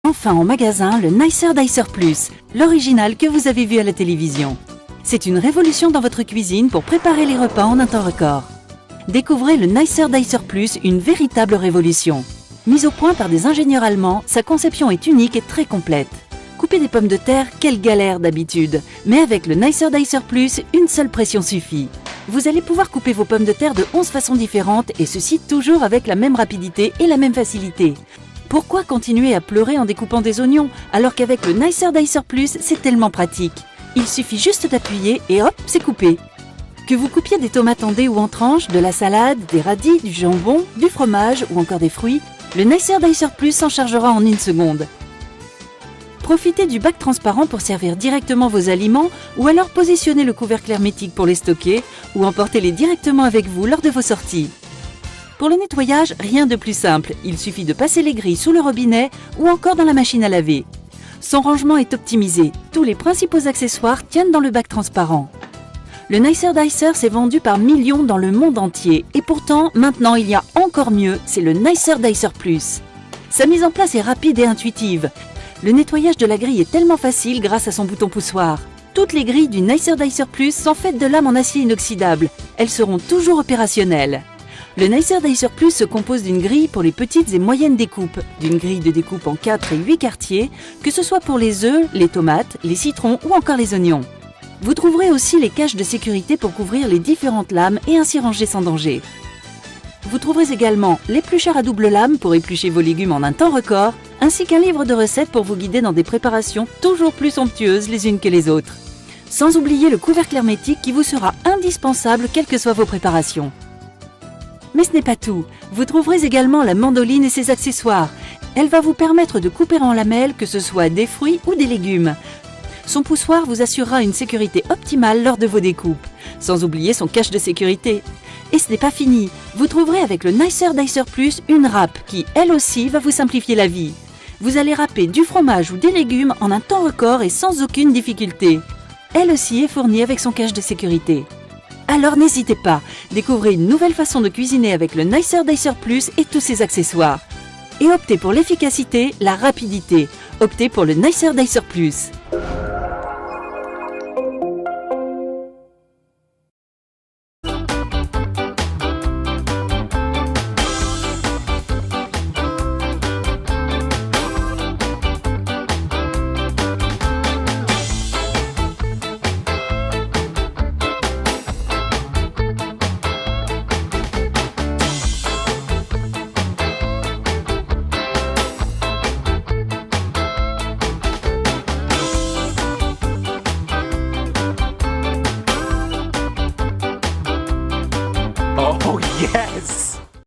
Enfin en magasin, le Nicer Dicer Plus, l'original que vous avez vu à la télévision. C'est une révolution dans votre cuisine pour préparer les repas en un temps record. Découvrez le Nicer Dicer Plus, une véritable révolution. Mise au point par des ingénieurs allemands, sa conception est unique et très complète. Couper des pommes de terre, quelle galère d'habitude. Mais avec le Nicer Dicer Plus, une seule pression suffit. Vous allez pouvoir couper vos pommes de terre de 11 façons différentes et ceci toujours avec la même rapidité et la même facilité. Pourquoi continuer à pleurer en découpant des oignons alors qu'avec le Nicer Dicer Plus, c'est tellement pratique. Il suffit juste d'appuyer et hop, c'est coupé. Que vous coupiez des tomates en dés ou en tranches, de la salade, des radis, du jambon, du fromage ou encore des fruits, le Nicer Dicer Plus s'en chargera en 1 seconde. Profitez du bac transparent pour servir directement vos aliments ou alors positionnez le couvercle hermétique pour les stocker ou emportez-les directement avec vous lors de vos sorties. Pour le nettoyage, rien de plus simple, il suffit de passer les grilles sous le robinet ou encore dans la machine à laver. Son rangement est optimisé, tous les principaux accessoires tiennent dans le bac transparent. Le Nicer Dicer s'est vendu par millions dans le monde entier et pourtant, maintenant il y a encore mieux, c'est le Nicer Dicer Plus. Sa mise en place est rapide et intuitive. Le nettoyage de la grille est tellement facile grâce à son bouton poussoir. Toutes les grilles du Nicer Dicer Plus sont faites de lames en acier inoxydable, elles seront toujours opérationnelles. Le Nicer Dicer Plus se compose d'une grille pour les petites et moyennes découpes, d'une grille de découpe en 4 et 8 quartiers, que ce soit pour les œufs, les tomates, les citrons ou encore les oignons. Vous trouverez aussi les caches de sécurité pour couvrir les différentes lames et ainsi ranger sans danger. Vous trouverez également l'éplucheur à double lame pour éplucher vos légumes en un temps record, ainsi qu'un livre de recettes pour vous guider dans des préparations toujours plus somptueuses les unes que les autres. Sans oublier le couvercle hermétique qui vous sera indispensable quelles que soient vos préparations. Mais ce n'est pas tout, vous trouverez également la mandoline et ses accessoires. Elle va vous permettre de couper en lamelles que ce soit des fruits ou des légumes. Son poussoir vous assurera une sécurité optimale lors de vos découpes, sans oublier son cache de sécurité. Et ce n'est pas fini, vous trouverez avec le Nicer Dicer Plus une râpe qui, elle aussi, va vous simplifier la vie. Vous allez râper du fromage ou des légumes en un temps record et sans aucune difficulté. Elle aussi est fournie avec son cache de sécurité. Alors n'hésitez pas, découvrez une nouvelle façon de cuisiner avec le Nicer Dicer Plus et tous ses accessoires. Et optez pour l'efficacité, la rapidité. Optez pour le Nicer Dicer Plus.